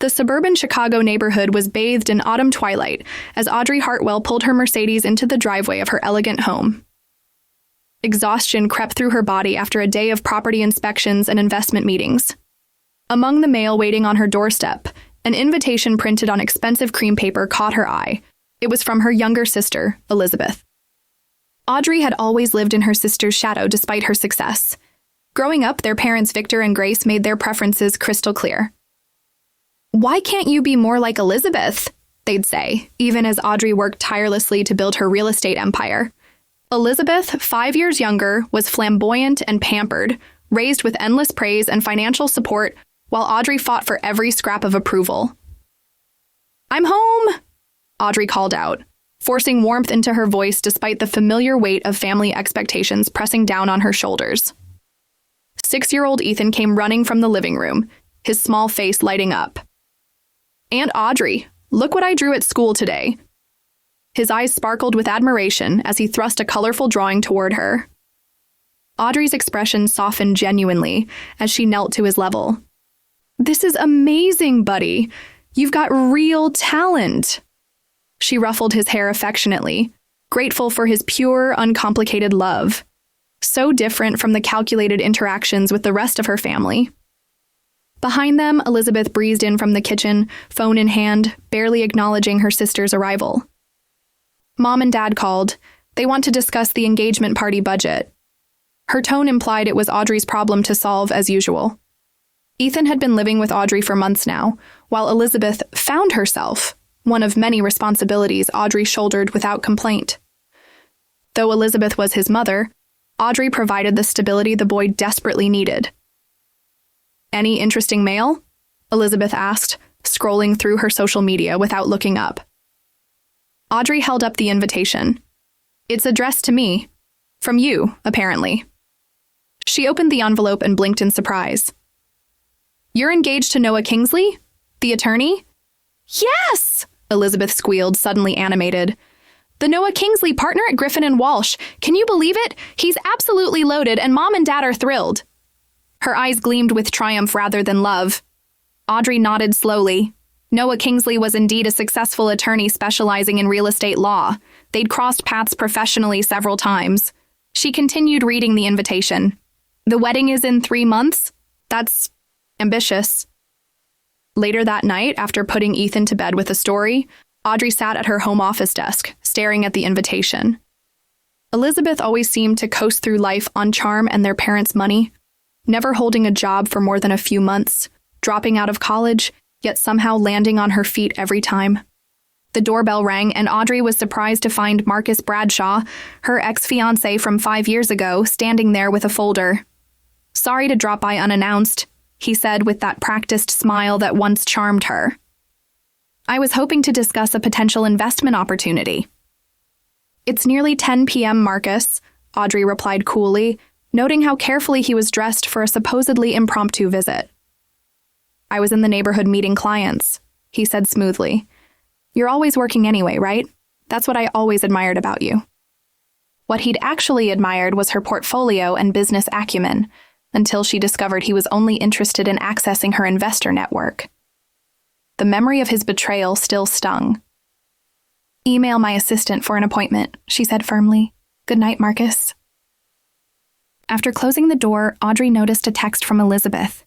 The suburban Chicago neighborhood was bathed in autumn twilight as Audrey Hartwell pulled her Mercedes into the driveway of her elegant home. Exhaustion crept through her body after a day of property inspections and investment meetings. Among the mail waiting on her doorstep, an invitation printed on expensive cream paper caught her eye. It was from her younger sister, Elizabeth. Audrey had always lived in her sister's shadow despite her success. Growing up, their parents Victor and Grace made their preferences crystal clear. "Why can't you be more like Elizabeth?" they'd say, even as Audrey worked tirelessly to build her real estate empire. Elizabeth, 5 years younger, was flamboyant and pampered, raised with endless praise and financial support, while Audrey fought for every scrap of approval. "I'm home!" Audrey called out, forcing warmth into her voice despite the familiar weight of family expectations pressing down on her shoulders. 6-year-old Ethan came running from the living room, his small face lighting up. "Aunt Audrey, look what I drew at school today." His eyes sparkled with admiration as he thrust a colorful drawing toward her. Audrey's expression softened genuinely as she knelt to his level. "This is amazing, buddy. You've got real talent." She ruffled his hair affectionately, grateful for his pure, uncomplicated love. So different from the calculated interactions with the rest of her family. Behind them, Elizabeth breezed in from the kitchen, phone in hand, barely acknowledging her sister's arrival. Mom and Dad called. They want to discuss the engagement party budget. Her tone implied it was Audrey's problem to solve as usual. Ethan had been living with Audrey for months now, while Elizabeth found herself, one of many responsibilities Audrey shouldered without complaint. Though Elizabeth was his mother, Audrey provided the stability the boy desperately needed. "Any interesting mail?" Elizabeth asked, scrolling through her social media without looking up. Audrey held up the invitation. "It's addressed to me. From you, apparently." She opened the envelope and blinked in surprise. "You're engaged to Noah Kingsley? The attorney?" "Yes!" Elizabeth squealed, suddenly animated. "The Noah Kingsley partner at Griffin and Walsh. Can you believe it? He's absolutely loaded, and Mom and Dad are thrilled." Her eyes gleamed with triumph rather than love. Audrey nodded slowly. Noah Kingsley was indeed a successful attorney specializing in real estate law. They'd crossed paths professionally several times. She continued reading the invitation. "The wedding is in 3 months? That's ambitious." Later that night, after putting Ethan to bed with a story, Audrey sat at her home office desk, staring at the invitation. Elizabeth always seemed to coast through life on charm and their parents' money, never holding a job for more than a few months, dropping out of college, yet somehow landing on her feet every time. The doorbell rang, and Audrey was surprised to find Marcus Bradshaw, her ex-fiancé from 5 years ago, standing there with a folder. "Sorry to drop by unannounced," he said with that practiced smile that once charmed her. "I was hoping to discuss a potential investment opportunity." "It's nearly 10 p.m., Marcus," Audrey replied coolly, noting how carefully he was dressed for a supposedly impromptu visit. "I was in the neighborhood meeting clients," he said smoothly. "You're always working anyway, right? That's what I always admired about you." What he'd actually admired was her portfolio and business acumen, until she discovered he was only interested in accessing her investor network. The memory of his betrayal still stung. "Email my assistant for an appointment," she said firmly. "Good night, Marcus." After closing the door, Audrey noticed a text from Elizabeth.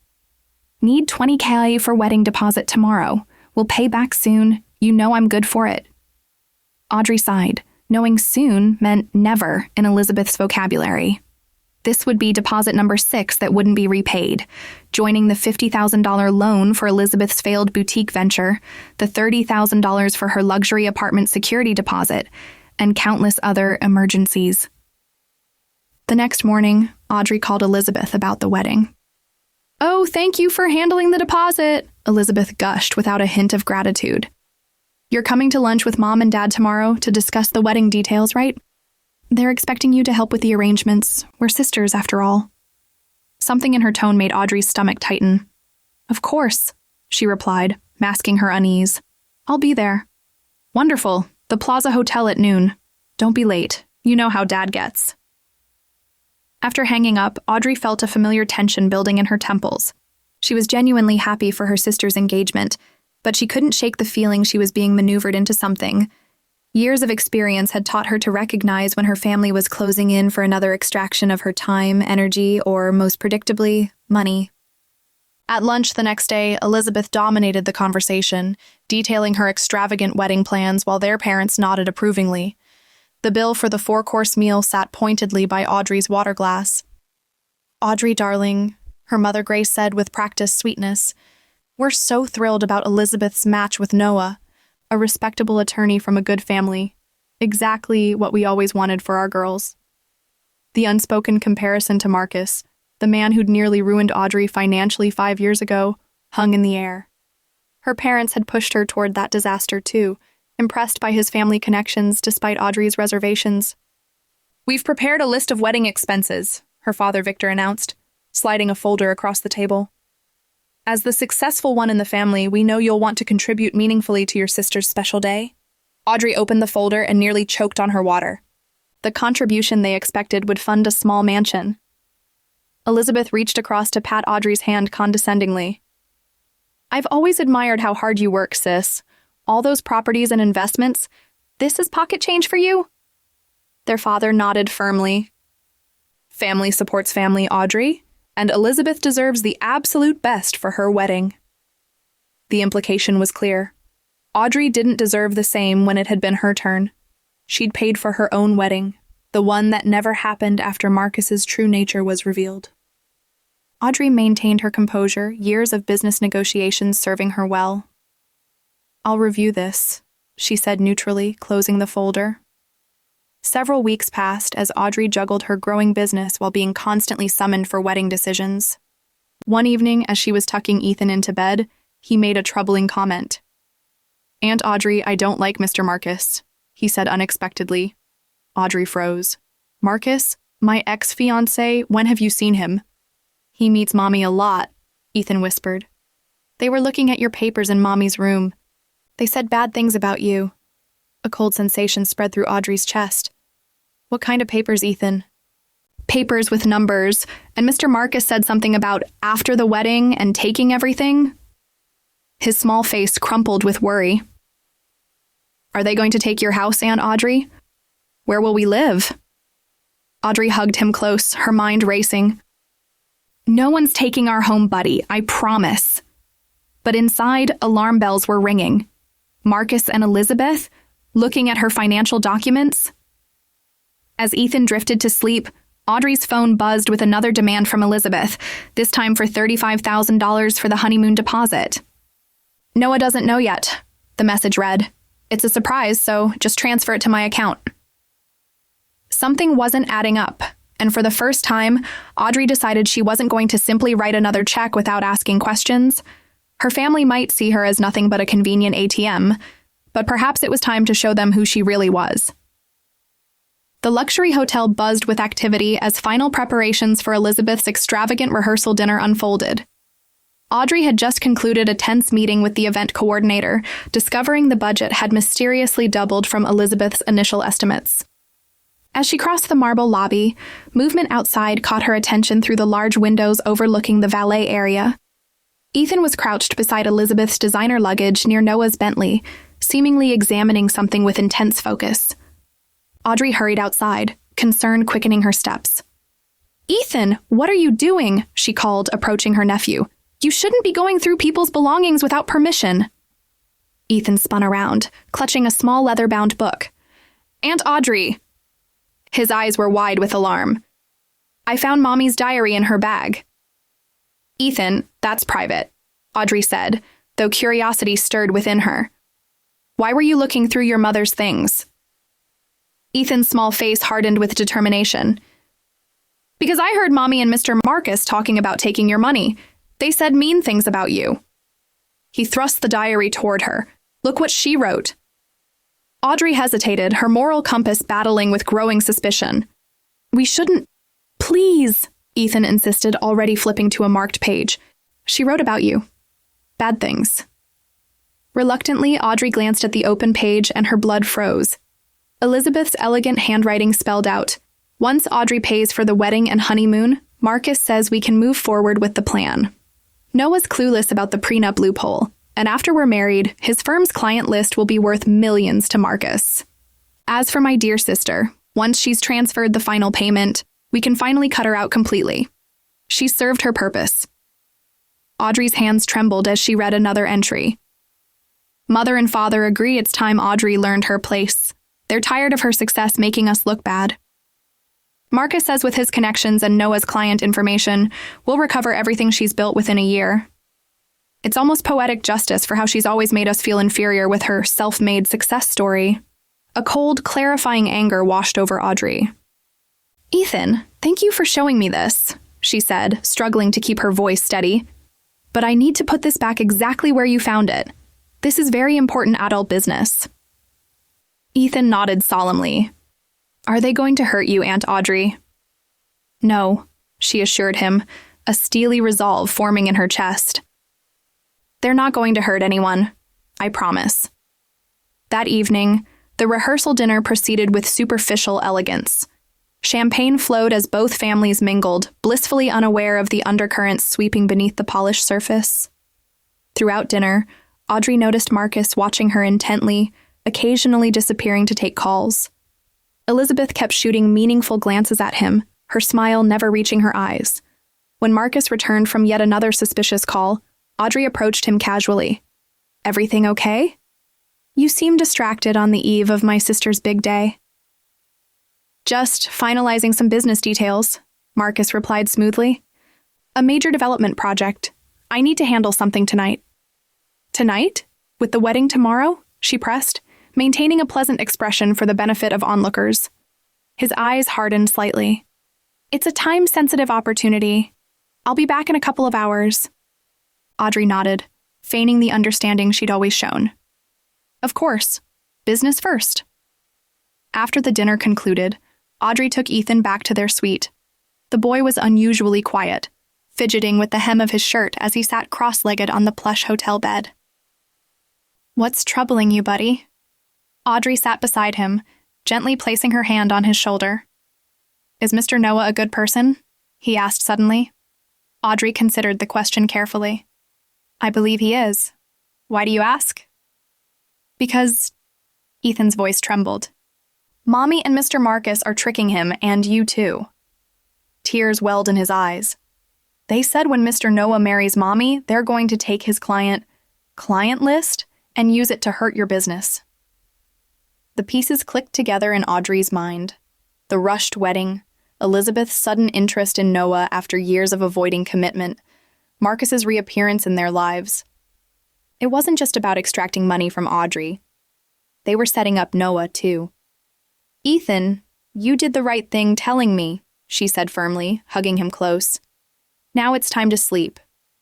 "Need $20K for wedding deposit tomorrow. We'll pay back soon. You know I'm good for it." Audrey sighed, knowing soon meant never in Elizabeth's vocabulary. This would be deposit number 6 that wouldn't be repaid, joining the $50,000 loan for Elizabeth's failed boutique venture, the $30,000 for her luxury apartment security deposit, and countless other emergencies. The next morning, Audrey called Elizabeth about the wedding. "Oh, thank you for handling the deposit," Elizabeth gushed without a hint of gratitude. "You're coming to lunch with Mom and Dad tomorrow to discuss the wedding details, right? They're expecting you to help with the arrangements. We're sisters, after all." Something in her tone made Audrey's stomach tighten. "Of course," she replied, masking her unease. "I'll be there." "Wonderful. The Plaza Hotel at noon. Don't be late. You know how Dad gets." After hanging up, Audrey felt a familiar tension building in her temples. She was genuinely happy for her sister's engagement, But she couldn't shake the feeling she was being maneuvered into something. Years of experience had taught her to recognize when her family was closing in for another extraction of her time, energy, or, most predictably, money. At lunch the next day, Elizabeth dominated the conversation, detailing her extravagant wedding plans while their parents nodded approvingly. The bill for the 4-course meal sat pointedly by Audrey's water glass. "Audrey, darling," her mother Grace said with practiced sweetness, "we're so thrilled about Elizabeth's match with Noah, a respectable attorney from a good family. Exactly what we always wanted for our girls." The unspoken comparison to Marcus, the man who'd nearly ruined Audrey financially 5 years ago, hung in the air. Her parents had pushed her toward that disaster too, impressed by his family connections despite Audrey's reservations. "We've prepared a list of wedding expenses," her father Victor announced, sliding a folder across the table. "As the successful one in the family, we know you'll want to contribute meaningfully to your sister's special day." Audrey opened the folder and nearly choked on her water. The contribution they expected would fund a small mansion. Elizabeth reached across to pat Audrey's hand condescendingly. "I've always admired how hard you work, sis. All those properties and investments. This is pocket change for you?" Their father nodded firmly. "Family supports family, Audrey, and Elizabeth deserves the absolute best for her wedding." The implication was clear. Audrey didn't deserve the same when it had been her turn. She'd paid for her own wedding, the one that never happened after Marcus's true nature was revealed. Audrey maintained her composure, years of business negotiations serving her well. "I'll review this," she said neutrally, closing the folder. Several weeks passed as Audrey juggled her growing business while being constantly summoned for wedding decisions. One evening, as she was tucking Ethan into bed, he made a troubling comment. "Aunt Audrey, I don't like Mr. Marcus," he said unexpectedly. Audrey froze. "Marcus? My ex-fiancé? When have you seen him?" "He meets Mommy a lot," Ethan whispered. "They were looking at your papers in Mommy's room. They said bad things about you." A cold sensation spread through Audrey's chest. "What kind of papers, Ethan?" "Papers with numbers, and Mr. Marcus said something about after the wedding and taking everything." His small face crumpled with worry. "Are they going to take your house, Aunt Audrey? Where will we live?" Audrey hugged him close, her mind racing. "No one's taking our home, buddy, I promise." But inside, alarm bells were ringing. Marcus and Elizabeth, looking at her financial documents. As Ethan drifted to sleep, Audrey's phone buzzed with another demand from Elizabeth, this time for $35,000 for the honeymoon deposit. "Noah doesn't know yet," the message read. "It's a surprise, so just transfer it to my account." Something wasn't adding up, and for the first time, Audrey decided she wasn't going to simply write another check without asking questions. Her family might see her as nothing but a convenient ATM, but perhaps it was time to show them who she really was. The luxury hotel buzzed with activity as final preparations for Elizabeth's extravagant rehearsal dinner unfolded. Audrey had just concluded a tense meeting with the event coordinator, discovering the budget had mysteriously doubled from Elizabeth's initial estimates. As she crossed the marble lobby, movement outside caught her attention through the large windows overlooking the valet area. Ethan was crouched beside Elizabeth's designer luggage near Noah's Bentley, seemingly examining something with intense focus. Audrey hurried outside, concern quickening her steps. "Ethan, what are you doing?" she called, approaching her nephew. "You shouldn't be going through people's belongings without permission." Ethan spun around, clutching a small leather-bound book. "Aunt Audrey!" His eyes were wide with alarm. "I found Mommy's diary in her bag." "Ethan, that's private," Audrey said, though curiosity stirred within her. "Why were you looking through your mother's things?" Ethan's small face hardened with determination. "Because I heard Mommy and Mr. Marcus talking about taking your money. They said mean things about you." He thrust the diary toward her. "Look what she wrote." Audrey hesitated, her moral compass battling with growing suspicion. "We shouldn't—" "Please," Ethan insisted, already flipping to a marked page. "She wrote about you. Bad things." Reluctantly, Audrey glanced at the open page and her blood froze. Elizabeth's elegant handwriting spelled out, "Once Audrey pays for the wedding and honeymoon, Marcus says we can move forward with the plan." Noah's clueless about the prenup loophole, And after we're married, his firm's client list will be worth millions to Marcus. As for my dear sister, once she's transferred the final payment, we can finally cut her out completely. She's served her purpose. Audrey's hands trembled as she read another entry. Mother and father agree it's time Audrey learned her place. They're tired of her success making us look bad. Marcus says with his connections and Noah's client information, we'll recover everything she's built within a year. It's almost poetic justice for how she's always made us feel inferior with her self-made success story. A cold, clarifying anger washed over Audrey. Ethan, thank you for showing me this, she said, struggling to keep her voice steady. But I need to put this back exactly where you found it. This is very important adult business. Ethan nodded solemnly. Are they going to hurt you, Aunt Audrey? No, she assured him, a steely resolve forming in her chest. They're not going to hurt anyone, I promise. That evening, the rehearsal dinner proceeded with superficial elegance. Champagne flowed as both families mingled, blissfully unaware of the undercurrents sweeping beneath the polished surface. Throughout dinner, Audrey noticed Marcus watching her intently, occasionally disappearing to take calls. Elizabeth kept shooting meaningful glances at him, her smile never reaching her eyes. When Marcus returned from yet another suspicious call, Audrey approached him casually. Everything okay? You seem distracted on the eve of my sister's big day. Just finalizing some business details, Marcus replied smoothly. A major development project. I need to handle something tonight. Tonight? With the wedding tomorrow? She pressed, maintaining a pleasant expression for the benefit of onlookers. His eyes hardened slightly. It's a time-sensitive opportunity. I'll be back in a couple of hours. Audrey nodded, feigning the understanding she'd always shown. Of course. Business first. After the dinner concluded, Audrey took Ethan back to their suite. The boy was unusually quiet, fidgeting with the hem of his shirt as he sat cross-legged on the plush hotel bed. What's troubling you, buddy? Audrey sat beside him, gently placing her hand on his shoulder. Is Mr. Noah a good person? He asked suddenly. Audrey considered the question carefully. I believe he is. Why do you ask? Because... Ethan's voice trembled. Mommy and Mr. Marcus are tricking him, and you too. Tears welled in his eyes. They said when Mr. Noah marries Mommy, they're going to take his client list and use it to hurt your business. The pieces clicked together in Audrey's mind. The rushed wedding, Elizabeth's sudden interest in Noah after years of avoiding commitment, Marcus's reappearance in their lives. It wasn't just about extracting money from Audrey. They were setting up Noah, too. Ethan, you did the right thing telling me, she said firmly, hugging him close. Now it's time to sleep.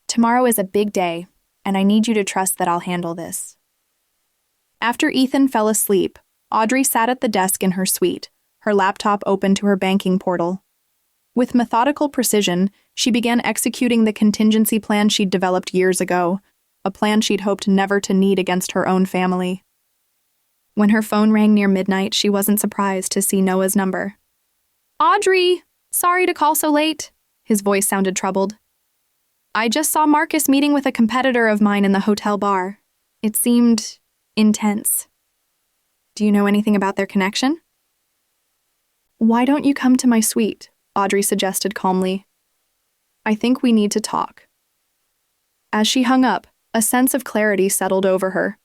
Tomorrow is a big day, and I need you to trust that I'll handle this. After Ethan fell asleep, Audrey sat at the desk in her suite, her laptop open to her banking portal. With methodical precision, she began executing the contingency plan she'd developed years ago, a plan she'd hoped never to need against her own family. When her phone rang near midnight, she wasn't surprised to see Noah's number. Audrey! Sorry to call so late. His voice sounded troubled. I just saw Marcus meeting with a competitor of mine in the hotel bar. It seemed intense. Do you know anything about their connection? Why don't you come to my suite? Audrey suggested calmly. I think we need to talk. As she hung up, a sense of clarity settled over her.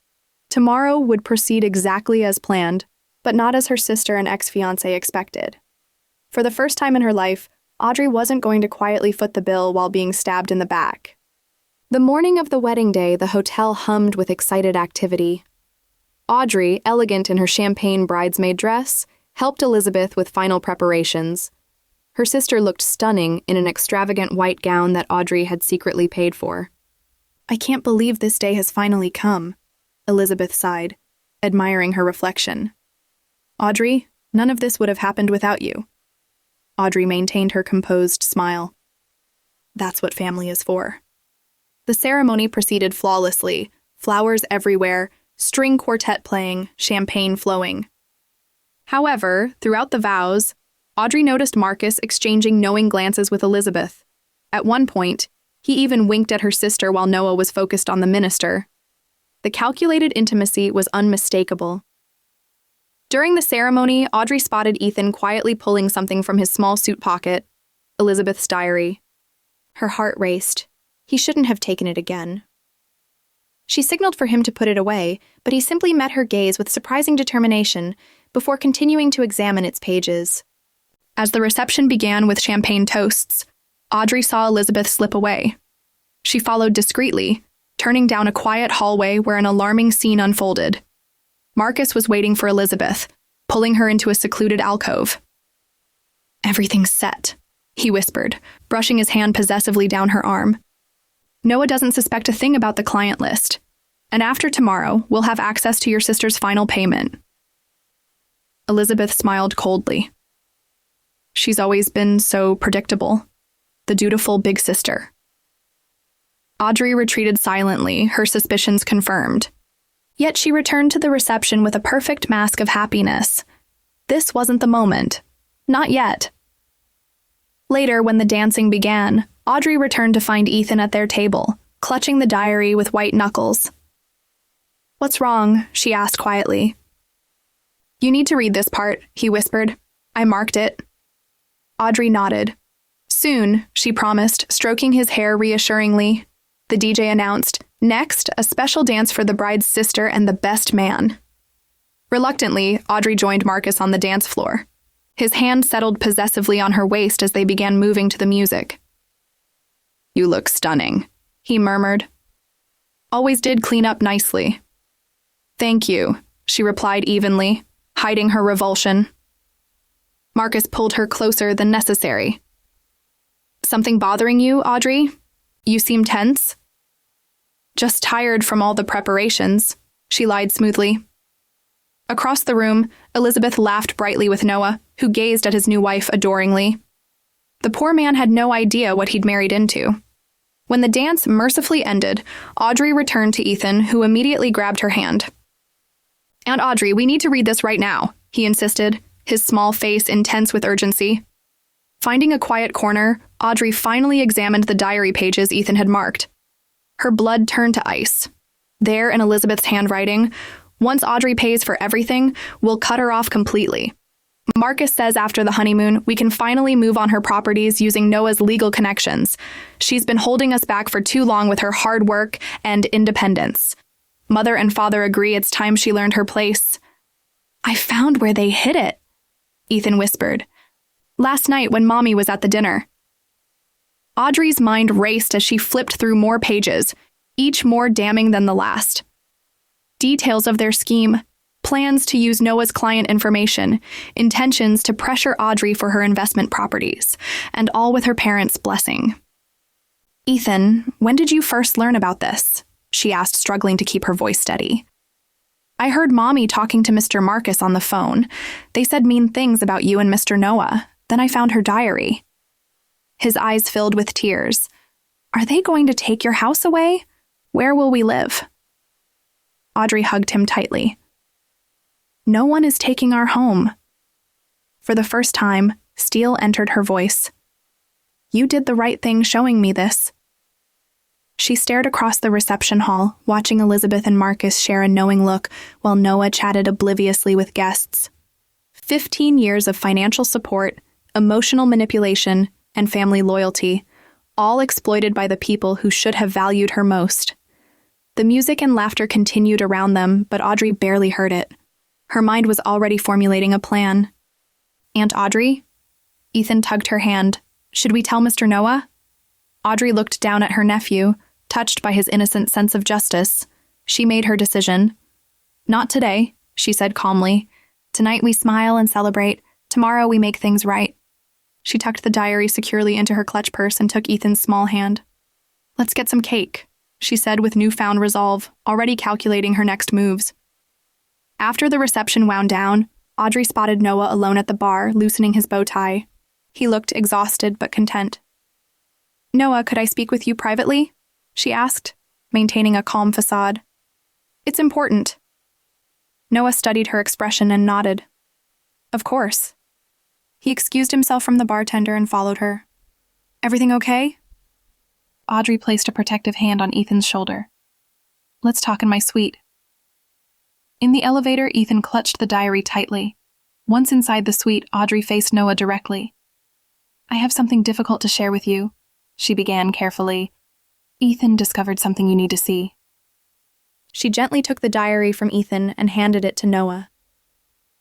Tomorrow would proceed exactly as planned, but not as her sister and ex-fiancé expected. For the first time in her life, Audrey wasn't going to quietly foot the bill while being stabbed in the back. The morning of the wedding day, the hotel hummed with excited activity. Audrey, elegant in her champagne bridesmaid dress, helped Elizabeth with final preparations. Her sister looked stunning in an extravagant white gown that Audrey had secretly paid for. I can't believe this day has finally come, Elizabeth sighed, admiring her reflection. Audrey, none of this would have happened without you. Audrey maintained her composed smile. That's what family is for. The ceremony proceeded flawlessly, flowers everywhere, string quartet playing, champagne flowing. However, throughout the vows, Audrey noticed Marcus exchanging knowing glances with Elizabeth. At one point, he even winked at her sister while Noah was focused on the minister. The calculated intimacy was unmistakable. During the ceremony, Audrey spotted Ethan quietly pulling something from his small suit pocket, Elizabeth's diary. Her heart raced. He shouldn't have taken it again. She signaled for him to put it away, but he simply met her gaze with surprising determination before continuing to examine its pages. As the reception began with champagne toasts, Audrey saw Elizabeth slip away. She followed discreetly, turning down a quiet hallway where an alarming scene unfolded. Marcus was waiting for Elizabeth, pulling her into a secluded alcove. "Everything's set," he whispered, brushing his hand possessively down her arm. "Noah doesn't suspect a thing about the client list, and after tomorrow, we'll have access to your sister's final payment." Elizabeth smiled coldly. She's always been so predictable, the dutiful big sister. Audrey retreated silently, her suspicions confirmed. Yet she returned to the reception with a perfect mask of happiness. This wasn't the moment. Not yet. Later, when the dancing began, Audrey returned to find Ethan at their table, clutching the diary with white knuckles. "What's wrong?" she asked quietly. "You need to read this part," he whispered. "I marked it." Audrey nodded. "Soon," she promised, stroking his hair reassuringly. The DJ announced, "Next, a special dance for the bride's sister and the best man." Reluctantly, Audrey joined Marcus on the dance floor. His hand settled possessively on her waist as they began moving to the music. "You look stunning," he murmured. "Always did clean up nicely." "Thank you," she replied evenly, hiding her revulsion. Marcus pulled her closer than necessary. "Something bothering you, Audrey? You seem tense." "Just tired from all the preparations," she lied smoothly. Across the room, Elizabeth laughed brightly with Noah, who gazed at his new wife adoringly. The poor man had no idea what he'd married into. When the dance mercifully ended, Audrey returned to Ethan, who immediately grabbed her hand. "Aunt Audrey, we need to read this right now," he insisted, his small face intense with urgency. Finding a quiet corner, Audrey finally examined the diary pages Ethan had marked. Her blood turned to ice. There in Elizabeth's handwriting, "Once Audrey pays for everything, we'll cut her off completely. Marcus says after the honeymoon, we can finally move on her properties using Noah's legal connections. She's been holding us back for too long with her hard work and independence. Mother and father agree it's time she learned her place." "I found where they hid it," Ethan whispered. "Last night when Mommy was at the dinner." Audrey's mind raced as she flipped through more pages, each more damning than the last. Details of their scheme, plans to use Noah's client information, intentions to pressure Audrey for her investment properties, and all with her parents' blessing. "Ethan, when did you first learn about this?" she asked, struggling to keep her voice steady. "I heard Mommy talking to Mr. Marcus on the phone. They said mean things about you and Mr. Noah. Then I found her diary." His eyes filled with tears. "Are they going to take your house away? Where will we live?" Audrey hugged him tightly. "No one is taking our home." For the first time, steel entered her voice. "You did the right thing showing me this." She stared across the reception hall, watching Elizabeth and Marcus share a knowing look while Noah chatted obliviously with guests. 15 years of financial support, emotional manipulation, and family loyalty, all exploited by the people who should have valued her most. The music and laughter continued around them, but Audrey barely heard it. Her mind was already formulating a plan. "Aunt Audrey?" Ethan tugged her hand. "Should we tell Mr. Noah?" Audrey looked down at her nephew, touched by his innocent sense of justice. She made her decision. "Not today," she said calmly. "Tonight we smile and celebrate. Tomorrow we make things right." She tucked the diary securely into her clutch purse and took Ethan's small hand. "Let's get some cake," she said with newfound resolve, already calculating her next moves. After the reception wound down, Audrey spotted Noah alone at the bar, loosening his bow tie. He looked exhausted but content. "Noah, could I speak with you privately?" she asked, maintaining a calm facade. "It's important." Noah studied her expression and nodded. "Of course." He excused himself from the bartender and followed her. "Everything okay?" Audrey placed a protective hand on Ethan's shoulder. Let's talk in my suite. In the elevator, Ethan clutched the diary tightly. Once inside the suite, Audrey faced Noah directly. I have something difficult to share with you, she began carefully. Ethan discovered something you need to see. She gently took the diary from Ethan and handed it to Noah.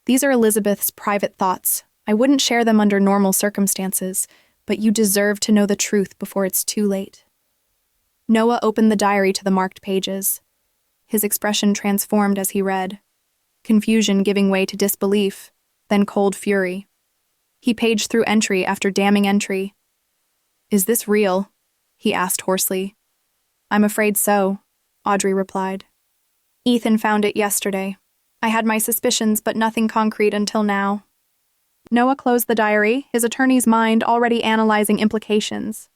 These are Elizabeth's private thoughts. I wouldn't share them under normal circumstances, but you deserve to know the truth before it's too late. Noah opened the diary to the marked pages. His expression transformed as he read, confusion giving way to disbelief, then cold fury. He paged through entry after damning entry. Is this real? He asked hoarsely. I'm afraid so, Audrey replied. Ethan found it yesterday. I had my suspicions, but nothing concrete until now. Noah closed the diary, his attorney's mind already analyzing implications.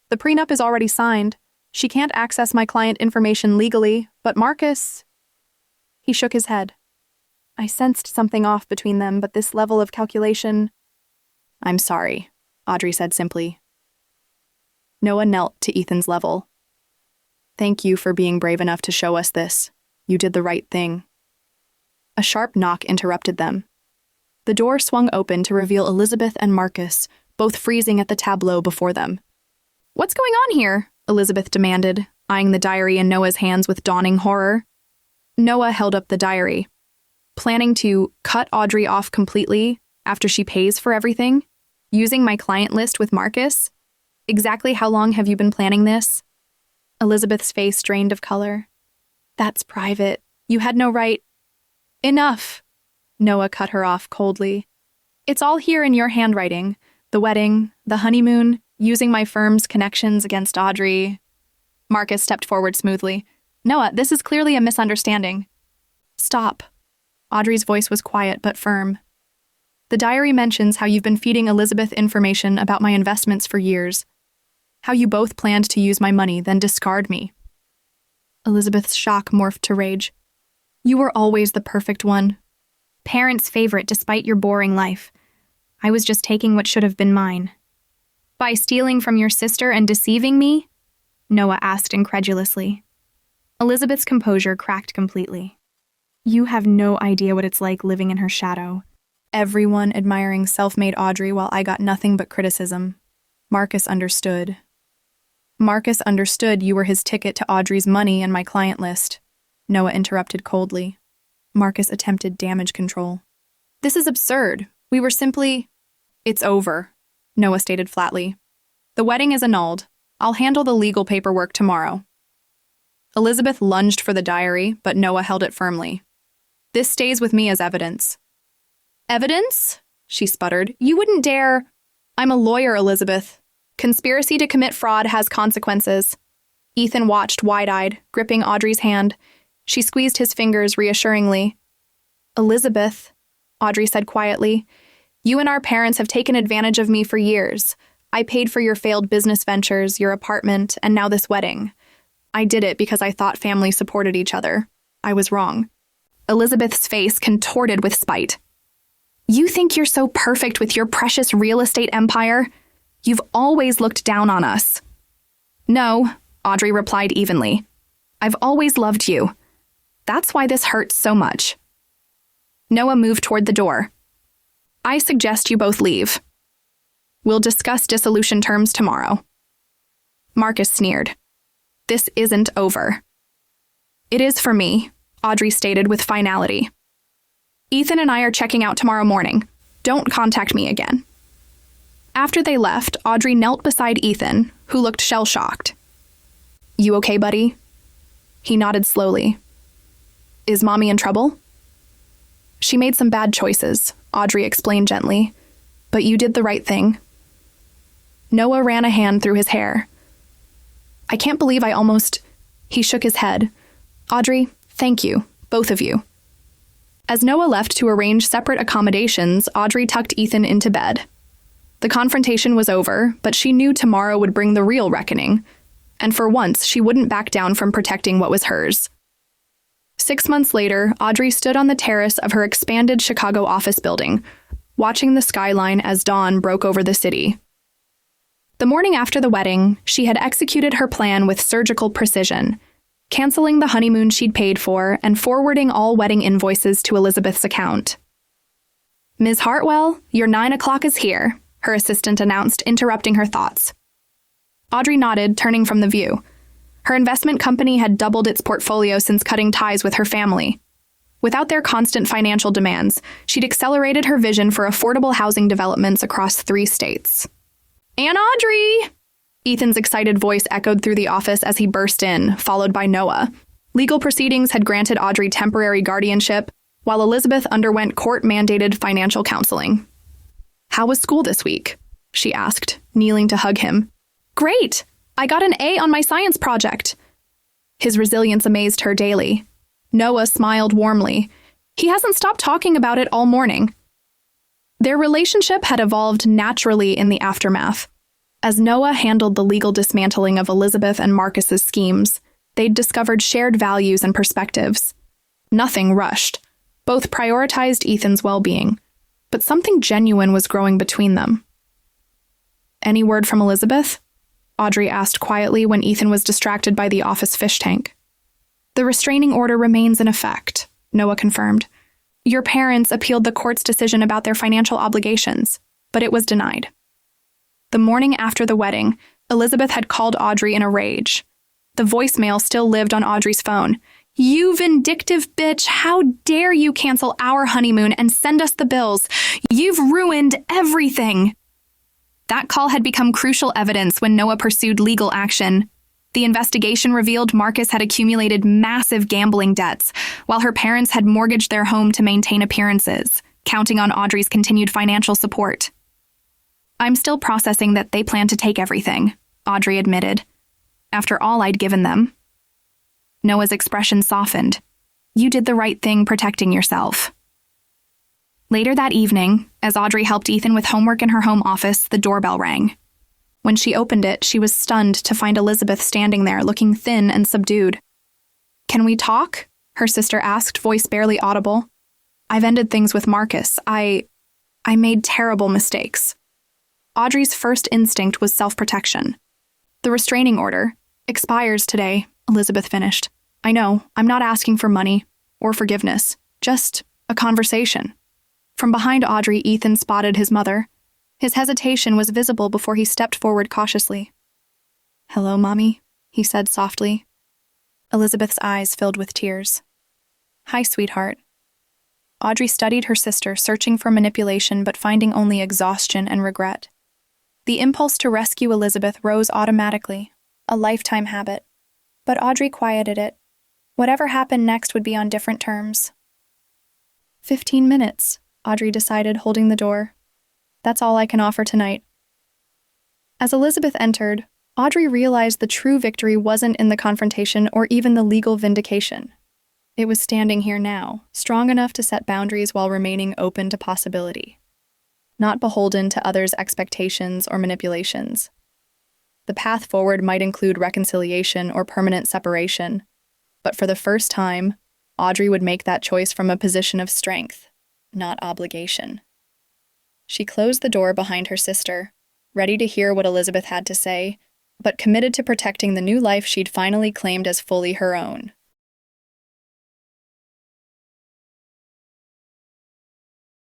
The prenup is already signed. She can't access my client information legally, but Marcus... He shook his head. I sensed something off between them, but this level of calculation... I'm sorry, Audrey said simply. Noah knelt to Ethan's level. Thank you for being brave enough to show us this. You did the right thing. A sharp knock interrupted them. The door swung open to reveal Elizabeth and Marcus, both freezing at the tableau before them. What's going on here? Elizabeth demanded, eyeing the diary in Noah's hands with dawning horror. Noah held up the diary. Planning to cut Audrey off completely after she pays for everything? Using my client list with Marcus? Exactly how long have you been planning this? Elizabeth's face drained of color. That's private. You had no right. Enough! Noah cut her off coldly. It's all here in your handwriting. The wedding, the honeymoon, using my firm's connections against Audrey. Marcus stepped forward smoothly. Noah, this is clearly a misunderstanding. Stop. Audrey's voice was quiet but firm. The diary mentions how you've been feeding Elizabeth information about my investments for years. How you both planned to use my money, then discard me. Elizabeth's shock morphed to rage. You were always the perfect one. Parents' favorite despite your boring life. I was just taking what should have been mine. By stealing from your sister and deceiving me? Noah asked incredulously. Elizabeth's composure cracked completely. You have no idea what it's like living in her shadow. Everyone admiring self-made Audrey while I got nothing but criticism. Marcus understood. Marcus understood you were his ticket to Audrey's money and my client list. Noah interrupted coldly. Marcus attempted damage control. This is absurd. We were simply... It's over, Noah stated flatly. The wedding is annulled. I'll handle the legal paperwork tomorrow. Elizabeth lunged for the diary, but Noah held it firmly. This stays with me as evidence. Evidence? She sputtered. You wouldn't dare... I'm a lawyer, Elizabeth. Conspiracy to commit fraud has consequences. Ethan watched wide-eyed, gripping Audrey's hand. She squeezed his fingers reassuringly. Elizabeth, Audrey said quietly, you and our parents have taken advantage of me for years. I paid for your failed business ventures, your apartment, and now this wedding. I did it because I thought family supported each other. I was wrong. Elizabeth's face contorted with spite. You think you're so perfect with your precious real estate empire? You've always looked down on us. No, Audrey replied evenly. I've always loved you. That's why this hurts so much. Noah moved toward the door. I suggest you both leave. We'll discuss dissolution terms tomorrow. Marcus sneered. This isn't over. It is for me, Audrey stated with finality. Ethan and I are checking out tomorrow morning. Don't contact me again. After they left, Audrey knelt beside Ethan, who looked shell-shocked. You okay, buddy? He nodded slowly. Is Mommy in trouble? She made some bad choices, Audrey explained gently, but you did the right thing. Noah ran a hand through his hair. I can't believe I almost... He shook his head. Audrey, thank you, both of you. As Noah left to arrange separate accommodations, Audrey tucked Ethan into bed. The confrontation was over, but she knew tomorrow would bring the real reckoning, and for once she wouldn't back down from protecting what was hers. 6 months later, Audrey stood on the terrace of her expanded Chicago office building, watching the skyline as dawn broke over the city. The morning after the wedding, she had executed her plan with surgical precision. canceling the honeymoon she'd paid for and forwarding all wedding invoices to Elizabeth's account. "Ms. Hartwell, your 9 o'clock is here," her assistant announced, interrupting her thoughts. Audrey nodded, turning from the view. Her investment company had doubled its portfolio since cutting ties with her family. Without their constant financial demands, she'd accelerated her vision for affordable housing developments across 3 states. "Aunt Audrey!" Ethan's excited voice echoed through the office as he burst in, followed by Noah. Legal proceedings had granted Audrey temporary guardianship, while Elizabeth underwent court-mandated financial counseling. "How was school this week?" she asked, kneeling to hug him. "Great! I got an A on my science project." His resilience amazed her daily. Noah smiled warmly. He hasn't stopped talking about it all morning. Their relationship had evolved naturally in the aftermath. As Noah handled the legal dismantling of Elizabeth and Marcus's schemes, they'd discovered shared values and perspectives. Nothing rushed. Both prioritized Ethan's well-being, but something genuine was growing between them. "Any word from Elizabeth?" Audrey asked quietly when Ethan was distracted by the office fish tank. "The restraining order remains in effect," Noah confirmed. "Your parents appealed the court's decision about their financial obligations, but it was denied." The morning after the wedding, Elizabeth had called Audrey in a rage. The voicemail still lived on Audrey's phone. "You vindictive bitch, how dare you cancel our honeymoon and send us the bills? You've ruined everything." That call had become crucial evidence when Noah pursued legal action. The investigation revealed Marcus had accumulated massive gambling debts, while her parents had mortgaged their home to maintain appearances, counting on Audrey's continued financial support. "I'm still processing that they plan to take everything," Audrey admitted. "After all I'd given them." Noah's expression softened. "You did the right thing protecting yourself." Later that evening, as Audrey helped Ethan with homework in her home office, the doorbell rang. When she opened it, she was stunned to find Elizabeth standing there, looking thin and subdued. "Can we talk?" her sister asked, voice barely audible. "I've ended things with Marcus. I made terrible mistakes." Audrey's first instinct was self-protection. "The restraining order expires today," Elizabeth finished. "I know, I'm not asking for money or forgiveness, just a conversation." From behind Audrey, Ethan spotted his mother. His hesitation was visible before he stepped forward cautiously. "Hello, Mommy," he said softly. Elizabeth's eyes filled with tears. "Hi, sweetheart." Audrey studied her sister, searching for manipulation but finding only exhaustion and regret. The impulse to rescue Elizabeth rose automatically, a lifetime habit. But Audrey quieted it. Whatever happened next would be on different terms. 15 minutes, Audrey decided, holding the door. "That's all I can offer tonight." As Elizabeth entered, Audrey realized the true victory wasn't in the confrontation or even the legal vindication. It was standing here now, strong enough to set boundaries while remaining open to possibility. Not beholden to others' expectations or manipulations. The path forward might include reconciliation or permanent separation, but for the first time, Audrey would make that choice from a position of strength, not obligation. She closed the door behind her sister, ready to hear what Elizabeth had to say, but committed to protecting the new life she'd finally claimed as fully her own.